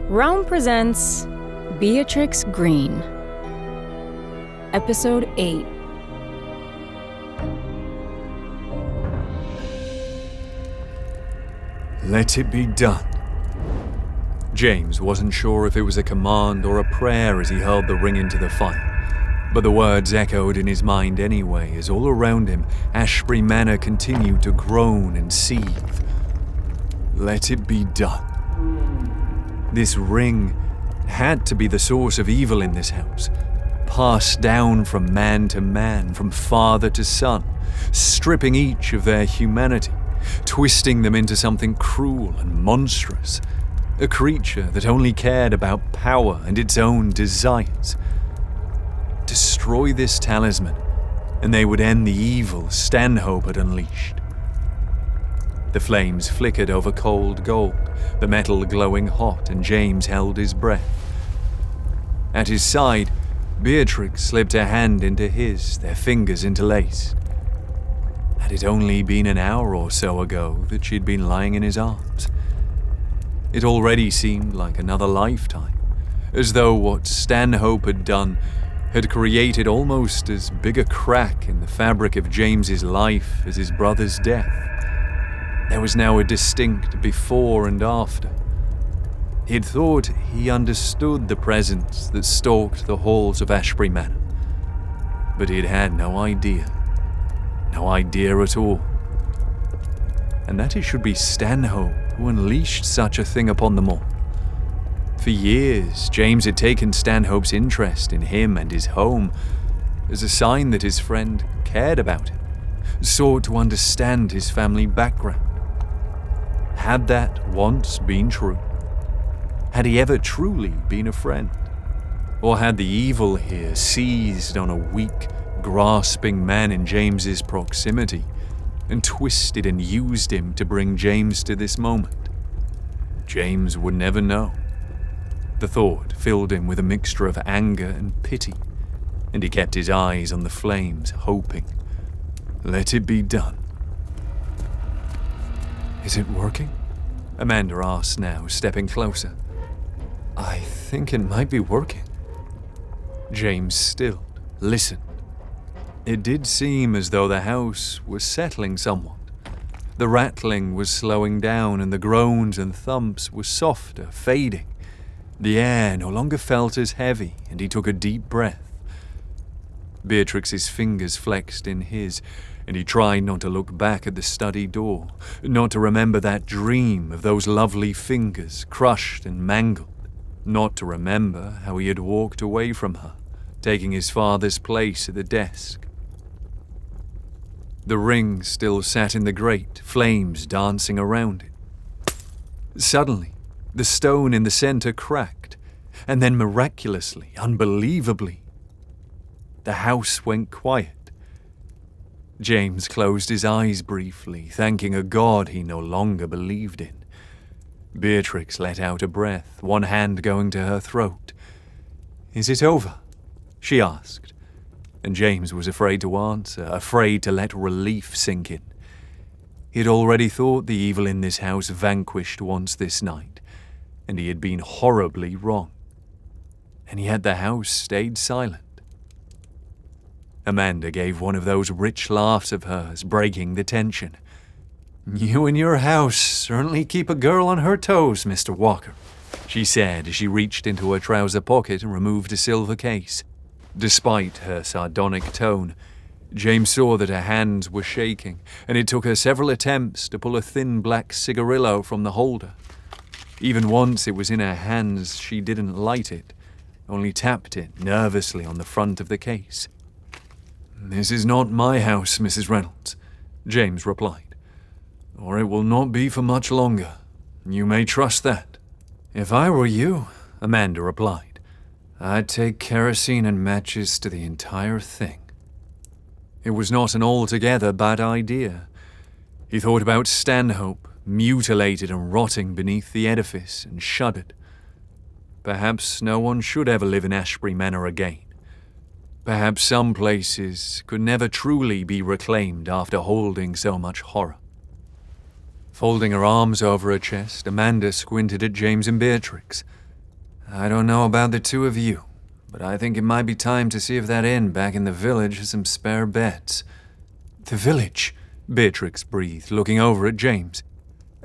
Realm presents Beatrix Greene. Episode 8. Let it be done. James wasn't sure if it was a command or a prayer as he hurled the ring into the fire, but the words echoed in his mind anyway as all around him Ashbury Manor continued to groan and seethe. Let it be done. This ring had to be the source of evil in this house, passed down from man to man, from father to son, stripping each of their humanity, twisting them into something cruel and monstrous, a creature that only cared about power and its own desires. Destroy this talisman, and they would end the evil Stanhope had unleashed. The flames flickered over cold gold, the metal glowing hot, and James held his breath. At his side, Beatrix slipped her hand into his, their fingers interlaced. Had it only been an hour or so ago that she'd been lying in his arms? It already seemed like another lifetime, as though what Stanhope had done had created almost as big a crack in the fabric of James's life as his brother's death. There was now a distinct before and after. He'd thought he understood the presence that stalked the halls of Ashbury Manor, but he'd had no idea at all. And that it should be Stanhope who unleashed such a thing upon them all. For years, James had taken Stanhope's interest in him and his home as a sign that his friend cared about him, sought to understand his family background. Had that once been true? Had he ever truly been a friend? Or had the evil here seized on a weak, grasping man in James's proximity and twisted and used him to bring James to this moment? James would never know. The thought filled him with a mixture of anger and pity, and he kept his eyes on the flames, hoping. Let it be done. Is it working? Amanda asked now, stepping closer. I think it might be working. James stilled, listened. It did seem as though the house was settling somewhat. The rattling was slowing down and the groans and thumps were softer, fading. The air no longer felt as heavy, and he took a deep breath. Beatrix's fingers flexed in his, and he tried not to look back at the study door, not to remember that dream of those lovely fingers crushed and mangled, not to remember how he had walked away from her, taking his father's place at the desk. The ring still sat in the grate, flames dancing around it. Suddenly, the stone in the center cracked, and then miraculously, unbelievably, the house went quiet. James closed his eyes briefly, thanking a god he no longer believed in. Beatrix let out a breath, one hand going to her throat. Is it over? She asked, and James was afraid to answer, afraid to let relief sink in. He'd already thought the evil in this house vanquished once this night, and he had been horribly wrong. And yet the house stayed silent. Amanda gave one of those rich laughs of hers, breaking the tension. You and your house certainly keep a girl on her toes, Mr. Walker, she said as she reached into her trouser pocket and removed a silver case. Despite her sardonic tone, James saw that her hands were shaking, and it took her several attempts to pull a thin black cigarillo from the holder. Even once it was in her hands, she didn't light it, only tapped it nervously on the front of the case. This is not my house, Mrs. Reynolds, James replied, or it will not be for much longer. You may trust that. If I were you, Amanda replied, I'd take kerosene and matches to the entire thing. It was not an altogether bad idea. He thought about Stanhope, mutilated and rotting beneath the edifice, and shuddered. Perhaps no one should ever live in Ashbury Manor again. Perhaps some places could never truly be reclaimed after holding so much horror. Folding her arms over her chest, Amanda squinted at James and Beatrix. I don't know about the two of you, but I think it might be time to see if that inn back in the village has some spare beds." "The village?" Beatrix breathed, looking over at James.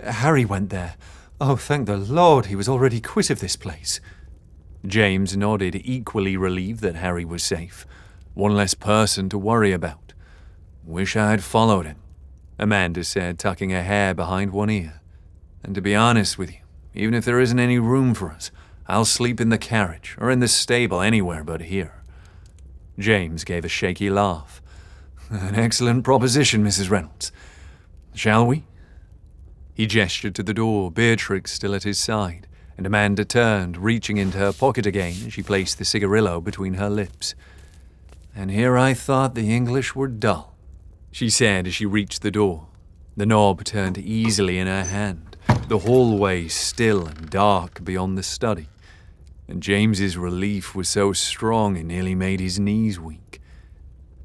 "Harry went there. Oh, thank the Lord he was already quit of this place." James nodded, equally relieved that Harry was safe. One less person to worry about. "Wish I had followed him," Amanda said, tucking her hair behind one ear. "And to be honest with you, even if there isn't any room for us, I'll sleep in the carriage or in the stable anywhere but here." James gave a shaky laugh. "An excellent proposition, Mrs. Reynolds. Shall we?" He gestured to the door, Beatrix still at his side, and Amanda turned, reaching into her pocket again as she placed the cigarillo between her lips. "And here I thought the English were dull," she said as she reached the door. The knob turned easily in her hand, the hallway still and dark beyond the study, and James's relief was so strong it nearly made his knees weak.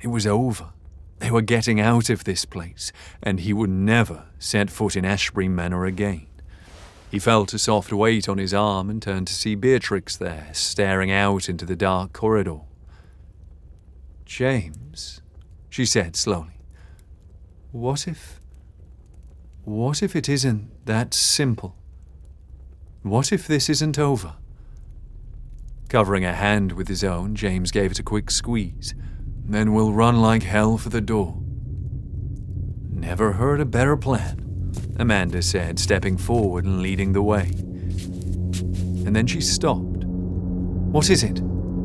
It was over. They were getting out of this place, and he would never set foot in Ashbury Manor again. He felt a soft weight on his arm and turned to see Beatrix there, staring out into the dark corridor. "James," she said slowly, What if it isn't that simple? What if this isn't over?" Covering her hand with his own, James gave it a quick squeeze. "Then we'll run like hell for the door." "Never heard a better plan," Amanda said, stepping forward and leading the way. And then she stopped. "What is it?"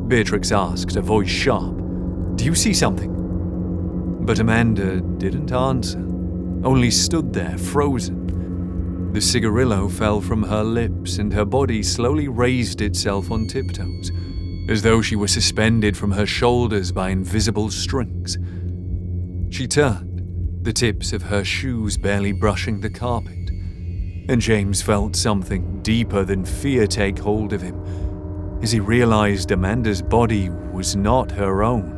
Beatrix asked, her voice sharp. "Do you see something?" But Amanda didn't answer, only stood there, frozen. The cigarillo fell from her lips and her body slowly raised itself on tiptoes, as though she were suspended from her shoulders by invisible strings. She turned, the tips of her shoes barely brushing the carpet, and James felt something deeper than fear take hold of him, as he realized Amanda's body was not her own,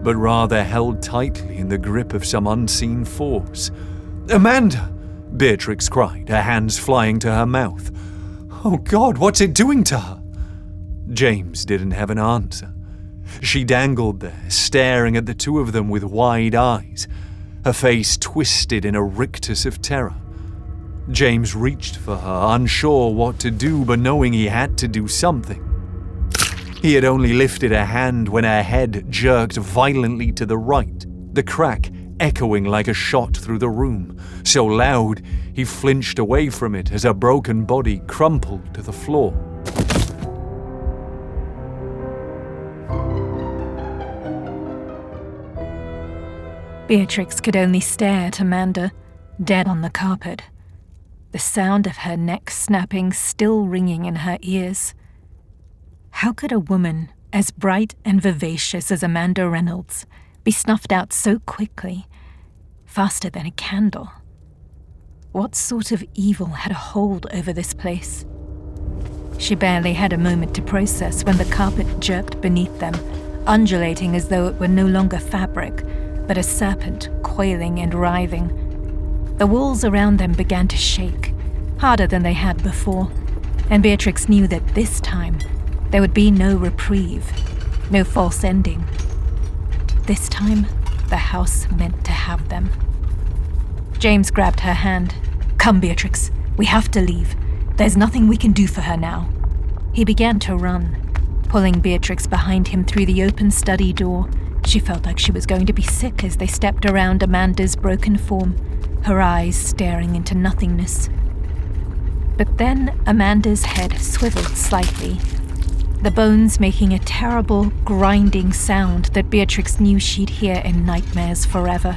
but rather held tightly in the grip of some unseen force. "Amanda!" Beatrix cried, her hands flying to her mouth. "Oh God, what's it doing to her?" James didn't have an answer. She dangled there, staring at the two of them with wide eyes, her face twisted in a rictus of terror. James reached for her, unsure what to do, but knowing he had to do something. He had only lifted a hand when her head jerked violently to the right, the crack echoing like a shot through the room, so loud he flinched away from it as her broken body crumpled to the floor. Beatrix could only stare at Amanda, dead on the carpet, the sound of her neck snapping still ringing in her ears. How could a woman as bright and vivacious as Amanda Reynolds be snuffed out so quickly, faster than a candle? What sort of evil had a hold over this place? She barely had a moment to process when the carpet jerked beneath them, undulating as though it were no longer fabric, but a serpent coiling and writhing. The walls around them began to shake, harder than they had before, and Beatrix knew that this time there would be no reprieve, no false ending. This time, the house meant to have them. James grabbed her hand. "Come, Beatrix, we have to leave. There's nothing we can do for her now." He began to run, pulling Beatrix behind him through the open study door. She felt like she was going to be sick as they stepped around Amanda's broken form, her eyes staring into nothingness. But then Amanda's head swiveled slightly, the bones making a terrible, grinding sound that Beatrix knew she'd hear in nightmares forever.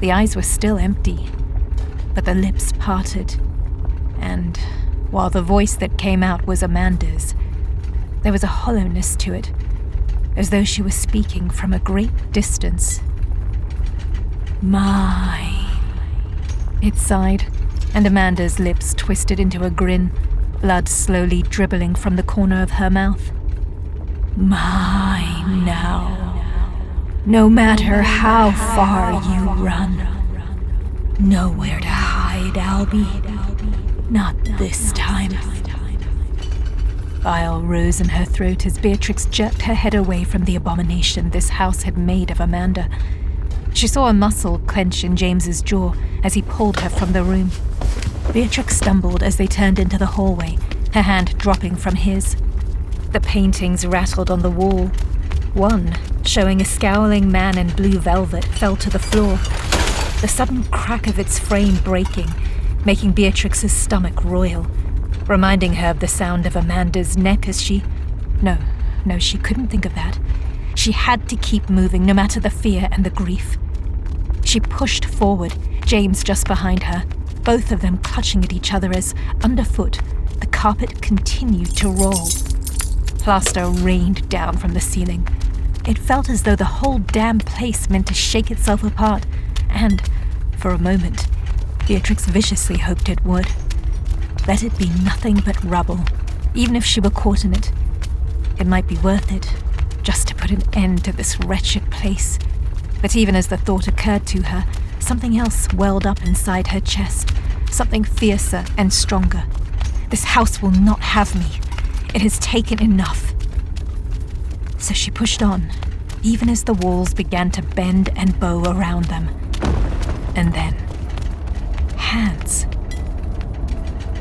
The eyes were still empty, but the lips parted, and while the voice that came out was Amanda's, there was a hollowness to it, as though she was speaking from a great distance. "Mine," it sighed, and Amanda's lips twisted into a grin, blood slowly dribbling from the corner of her mouth. "Mine now. No matter how far you run. Nowhere to hide, Albie. Not this time." Bile rose in her throat as Beatrix jerked her head away from the abomination this house had made of Amanda. She saw a muscle clench in James's jaw as he pulled her from the room. Beatrix stumbled as they turned into the hallway, her hand dropping from his. The paintings rattled on the wall. One, showing a scowling man in blue velvet, fell to the floor, the sudden crack of its frame breaking, making Beatrix's stomach roil, reminding her of the sound of Amanda's neck as she... No, she couldn't think of that. She had to keep moving, no matter the fear and the grief. She pushed forward, James just behind her, both of them clutching at each other as, underfoot, the carpet continued to roll. Plaster rained down from the ceiling. It felt as though the whole damn place meant to shake itself apart, and, for a moment, Beatrix viciously hoped it would. Let it be nothing but rubble, even if she were caught in it. It might be worth it, just to put an end to this wretched place. But even as the thought occurred to her, something else welled up inside her chest, something fiercer and stronger. This house will not have me. It has taken enough. So she pushed on, even as the walls began to bend and bow around them. And then, hands.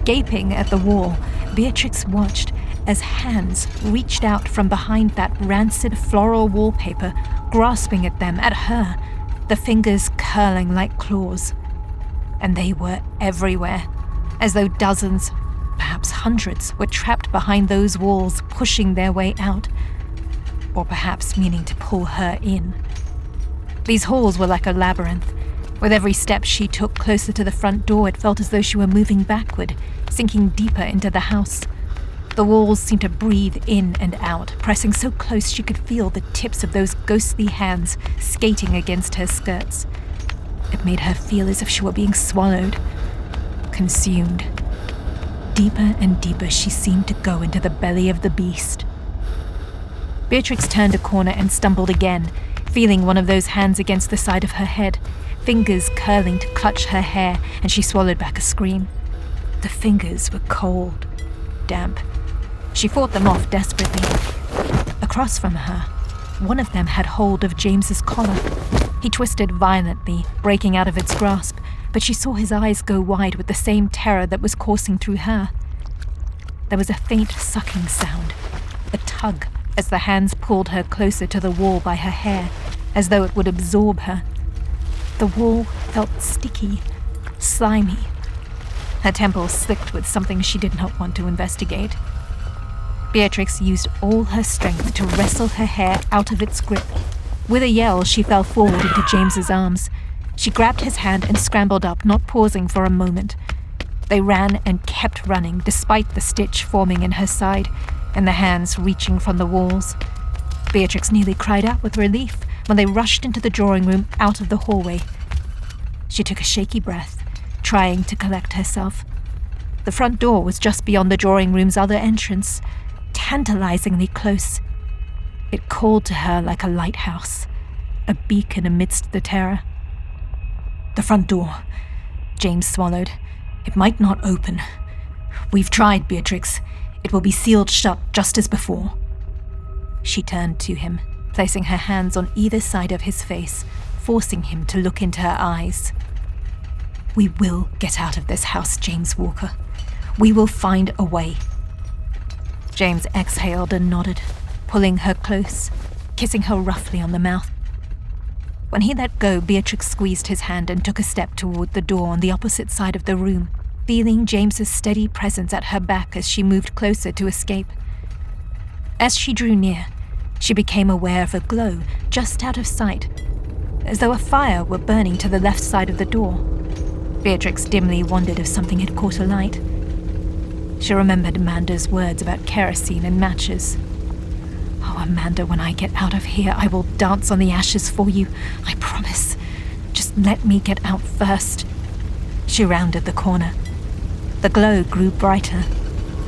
Gaping at the wall, Beatrix watched as hands reached out from behind that rancid floral wallpaper, grasping at them, at her, the fingers curling like claws. And they were everywhere, as though dozens, perhaps hundreds, were trapped behind those walls, pushing their way out, or perhaps meaning to pull her in. These halls were like a labyrinth. With every step she took closer to the front door, it felt as though she were moving backward, sinking deeper into the house. The walls seemed to breathe in and out, pressing so close she could feel the tips of those ghostly hands skating against her skirts. It made her feel as if she were being swallowed, consumed. Deeper and deeper she seemed to go into the belly of the beast. Beatrix turned a corner and stumbled again, feeling one of those hands against the side of her head, fingers curling to clutch her hair, and she swallowed back a scream. The fingers were cold, damp. She fought them off desperately. Across from her, one of them had hold of James's collar. He twisted violently, breaking out of its grasp, but she saw his eyes go wide with the same terror that was coursing through her. There was a faint sucking sound, a tug, as the hands pulled her closer to the wall by her hair, as though it would absorb her. The wall felt sticky, slimy. Her temples slicked with something she did not want to investigate. Beatrix used all her strength to wrestle her hair out of its grip. With a yell, she fell forward into James's arms. She grabbed his hand and scrambled up, not pausing for a moment. They ran and kept running, despite the stitch forming in her side and the hands reaching from the walls. Beatrix nearly cried out with relief when they rushed into the drawing room out of the hallway. She took a shaky breath, trying to collect herself. The front door was just beyond the drawing room's other entrance, tantalizingly close. It called to her like a lighthouse, a beacon amidst the terror. The front door, James swallowed. It might not open. We've tried, Beatrix. It will be sealed shut just as before. She turned to him, placing her hands on either side of his face, forcing him to look into her eyes. We will get out of this house, James Walker. We will find a way. James exhaled and nodded, pulling her close, kissing her roughly on the mouth. When he let go, Beatrix squeezed his hand and took a step toward the door on the opposite side of the room, feeling James's steady presence at her back as she moved closer to escape. As she drew near, she became aware of a glow just out of sight, as though a fire were burning to the left side of the door. Beatrix dimly wondered if something had caught alight. She remembered Amanda's words about kerosene and matches. Oh, Amanda, when I get out of here, I will dance on the ashes for you. I promise. Just let me get out first. She rounded the corner. The glow grew brighter.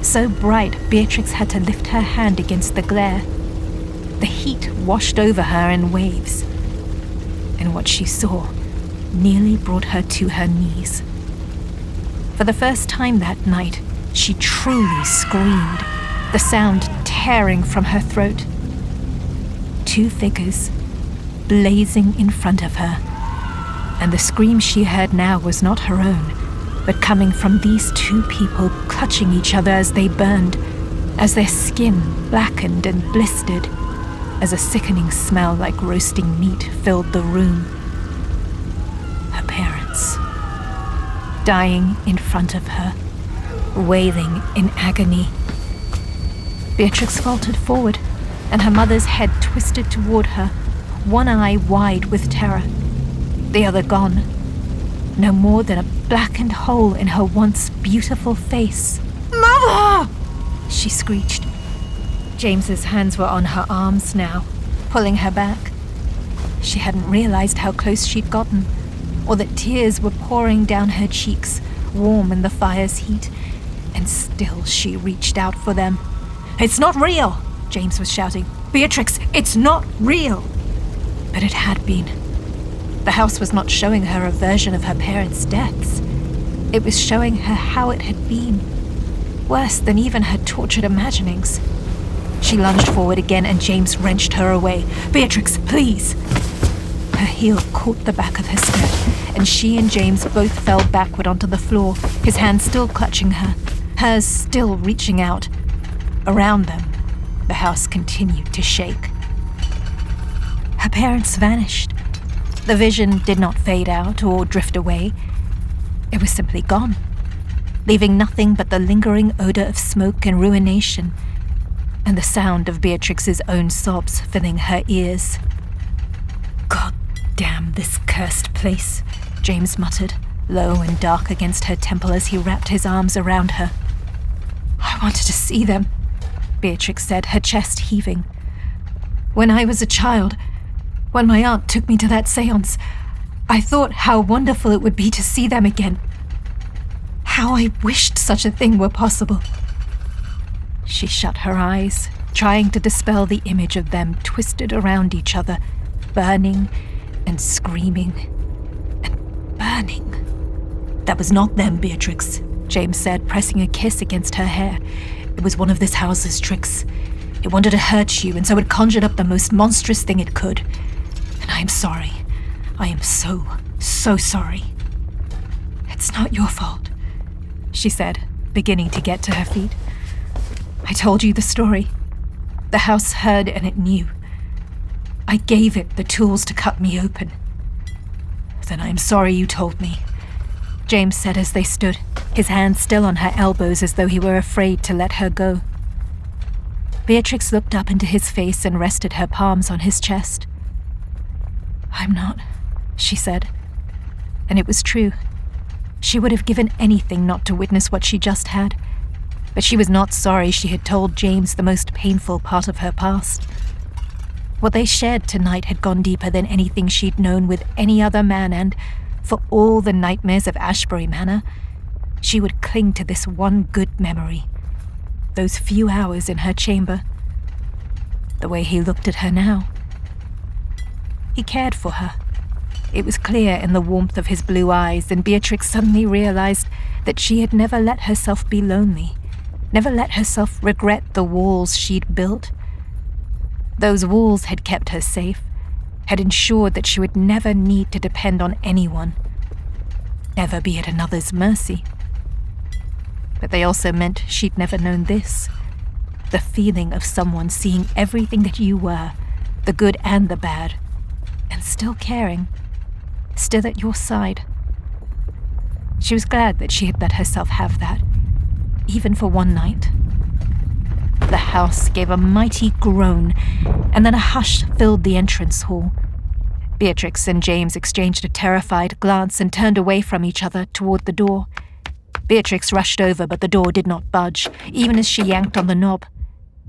So bright, Beatrix had to lift her hand against the glare. The heat washed over her in waves. And what she saw nearly brought her to her knees. For the first time that night, she truly screamed. the sound tearing from her throat. 2 figures blazing in front of her, and the scream she heard now was not her own, but coming from these 2 people clutching each other as they burned, as their skin blackened and blistered, as a sickening smell like roasting meat filled the room. Her parents, dying in front of her, wailing in agony. Beatrix faltered forward, and her mother's head twisted toward her, one eye wide with terror, the other gone, no more than a blackened hole in her once beautiful face. "Mother!" she screeched. James's hands were on her arms now, pulling her back. She hadn't realized how close she'd gotten, or that tears were pouring down her cheeks, warm in the fire's heat, and still she reached out for them. "It's not real!" James was shouting. "Beatrix, it's not real!" But it had been. The house was not showing her a version of her parents' deaths. It was showing her how it had been, worse than even her tortured imaginings. She lunged forward again, and James wrenched her away. "Beatrix, please!" Her heel caught the back of her skirt, and she and James both fell backward onto the floor, his hand still clutching her, hers still reaching out. Around them, the house continued to shake. Her parents vanished. The vision did not fade out or drift away. It was simply gone, leaving nothing but the lingering odor of smoke and ruination, and the sound of Beatrix's own sobs filling her ears. "God damn this cursed place," James muttered, low and dark against her temple as he wrapped his arms around her. "I wanted to see them," Beatrix said, her chest heaving. "When I was a child, when my aunt took me to that séance, I thought how wonderful it would be to see them again. How I wished such a thing were possible." She shut her eyes, trying to dispel the image of them twisted around each other, burning and screaming and burning. "That was not them, Beatrix," James said, pressing a kiss against her hair. "It was one of this house's tricks. It wanted to hurt you, and so it conjured up the most monstrous thing it could. And I am sorry. I am so sorry." "It's not your fault," she said, beginning to get to her feet. "I told you the story. The house heard and it knew. I gave it the tools to cut me open. Then I am sorry you told me," James said as they stood, his hands still on her elbows as though he were afraid to let her go. Beatrix looked up into his face and rested her palms on his chest. "I'm not," she said. And it was true. She would have given anything not to witness what she just had. But she was not sorry she had told James the most painful part of her past. What they shared tonight had gone deeper than anything she'd known with any other man, and for all the nightmares of Ashbury Manor, she would cling to this one good memory. Those few hours in her chamber. The way he looked at her now. He cared for her. It was clear in the warmth of his blue eyes, and Beatrix suddenly realized that she had never let herself be lonely, never let herself regret the walls she'd built. Those walls had kept her safe, had ensured that she would never need to depend on anyone, never be at another's mercy. But they also meant she'd never known this, the feeling of someone seeing everything that you were, the good and the bad, and still caring, still at your side. She was glad that she had let herself have that, even for one night. The house gave a mighty groan, and then a hush filled the entrance hall. Beatrix and James exchanged a terrified glance and turned away from each other toward the door. Beatrix rushed over, but the door did not budge, even as she yanked on the knob.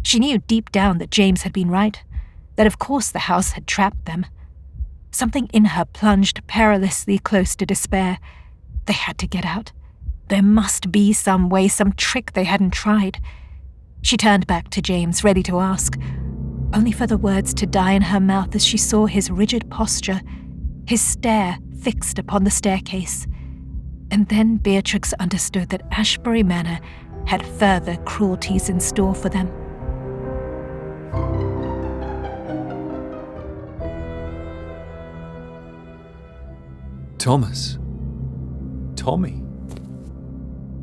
She knew deep down that James had been right, that of course the house had trapped them. Something in her plunged perilously close to despair. They had to get out. There must be some way, some trick they hadn't tried. She turned back to James, ready to ask, only for the words to die in her mouth as she saw his rigid posture, his stare fixed upon the staircase. And then Beatrix understood that Ashbury Manor had further cruelties in store for them. Thomas. Tommy.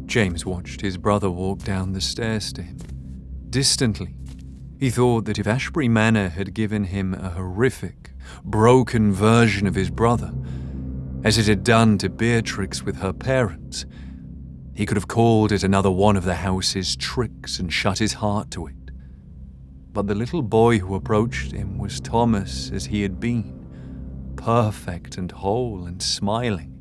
James watched his brother walk down the stairs to him. Distantly, he thought that if Ashbury Manor had given him a horrific, broken version of his brother, as it had done to Beatrix with her parents, he could have called it another one of the house's tricks and shut his heart to it. But the little boy who approached him was Thomas as he had been, perfect and whole and smiling,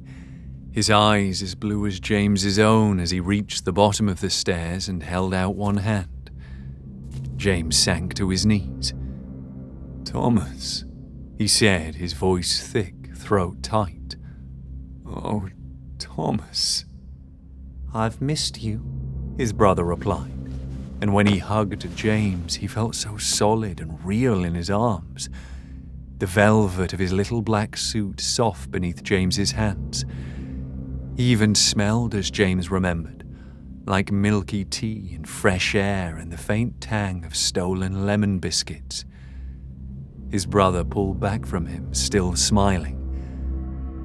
his eyes as blue as James's own as he reached the bottom of the stairs and held out one hand. James sank to his knees. "Thomas," he said, his voice thick, throat tight. "Oh, Thomas." "I've missed you," his brother replied, and when he hugged James, he felt so solid and real in his arms, the velvet of his little black suit soft beneath James's hands. He even smelled, as James remembered, like milky tea and fresh air and the faint tang of stolen lemon biscuits. His brother pulled back from him, still smiling.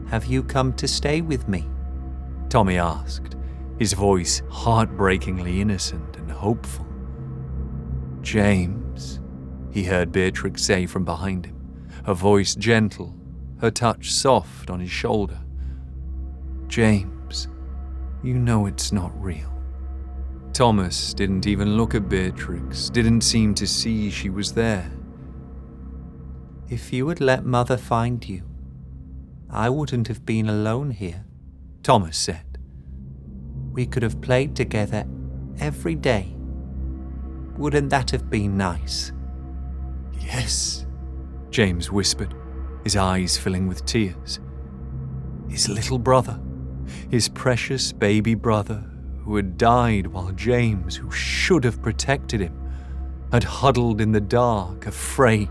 "Have you come to stay with me?" Tommy asked, his voice heartbreakingly innocent and hopeful. "James," he heard Beatrix say from behind him, her voice gentle, her touch soft on his shoulder. "James, you know it's not real." Thomas didn't even look at Beatrix, didn't seem to see she was there. "If you had let Mother find you, I wouldn't have been alone here," Thomas said. "We could have played together every day. Wouldn't that have been nice?" "Yes," James whispered, his eyes filling with tears. His little brother, his precious baby brother, who had died while James, who should have protected him, had huddled in the dark, afraid.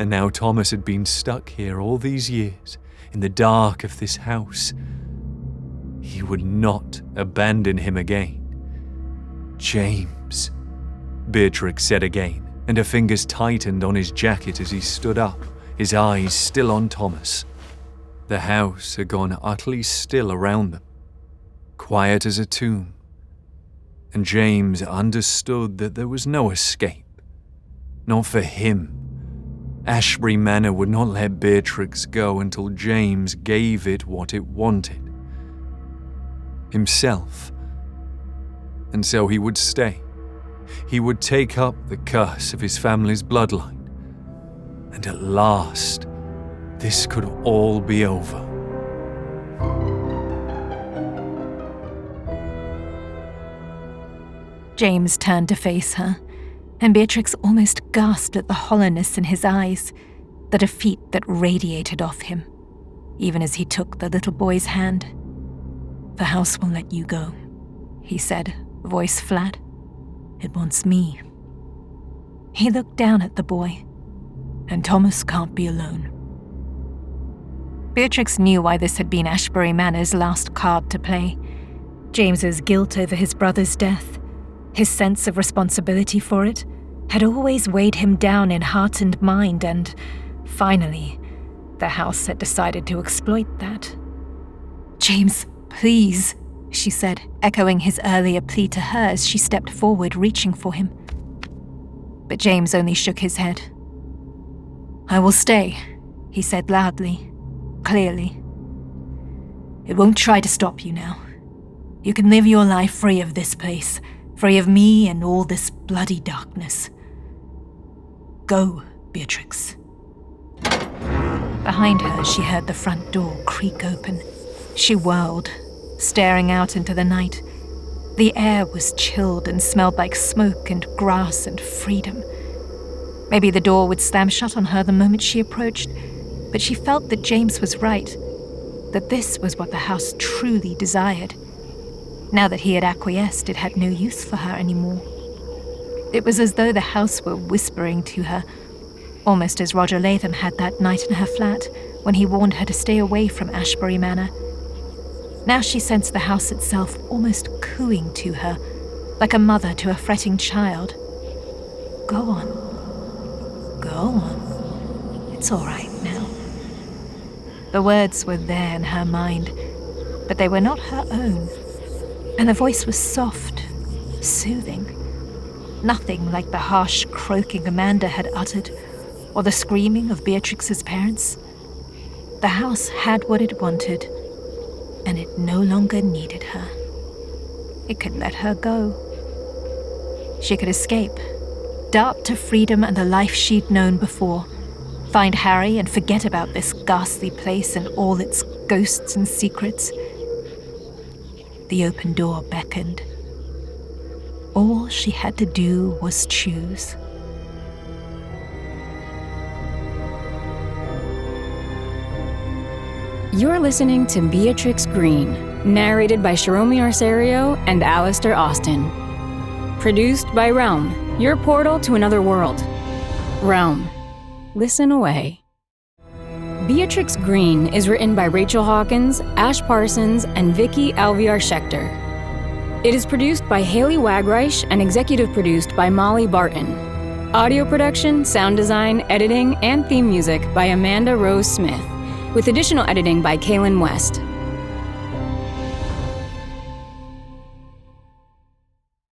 And now Thomas had been stuck here all these years, in the dark of this house. He would not abandon him again. "James," Beatrix said again, and her fingers tightened on his jacket as he stood up, his eyes still on Thomas. The house had gone utterly still around them, quiet as a tomb, and James understood that there was no escape. Not for him. Ashbury Manor would not let Beatrix go until James gave it what it wanted. Himself. And so he would stay. He would take up the curse of his family's bloodline. And at last, this could all be over. James turned to face her, and Beatrix almost gasped at the hollowness in his eyes, the defeat that radiated off him, even as he took the little boy's hand. "The house will let you go," he said, voice flat. "It wants me." He looked down at the boy. "And Thomas can't be alone." Beatrix knew why this had been Ashbury Manor's last card to play. James's guilt over his brother's death, his sense of responsibility for it, had always weighed him down in heart and mind, and, finally, the house had decided to exploit that. "James, please," she said, echoing his earlier plea to her as she stepped forward, reaching for him. But James only shook his head. "I will stay," he said loudly, clearly. "It won't try to stop you now. You can live your life free of this place, free of me and all this bloody darkness. Go, Beatrix." Behind her, she heard the front door creak open. She whirled, staring out into the night. The air was chilled and smelled like smoke and grass and freedom. Maybe the door would slam shut on her the moment she approached, but she felt that James was right, that this was what the house truly desired. Now that he had acquiesced, it had no use for her anymore. It was as though the house were whispering to her, almost as Roger Latham had that night in her flat when he warned her to stay away from Ashbury Manor. Now she sensed the house itself almost cooing to her, like a mother to a fretting child. Go on. Go on. It's all right now. The words were there in her mind, but they were not her own. And the voice was soft, soothing. Nothing like the harsh croaking Amanda had uttered, or the screaming of Beatrix's parents. The house had what it wanted, and it no longer needed her. It could let her go. She could escape, dart to freedom and the life she'd known before, find Harry and forget about this ghastly place and all its ghosts and secrets. The open door beckoned. All she had to do was choose. You're listening to Beatrix Greene, narrated by Shiromi Arcerio and Alistair Austin. Produced by Realm, your portal to another world. Realm. Listen away. Beatrix Greene is written by Rachel Hawkins, Ash Parsons, and Vicky Alvear Shecter. It is produced by Haley Wagreich and executive produced by Molly Barton. Audio production, sound design, editing, and theme music by Amanda Rose Smith, with additional editing by Kaylin West.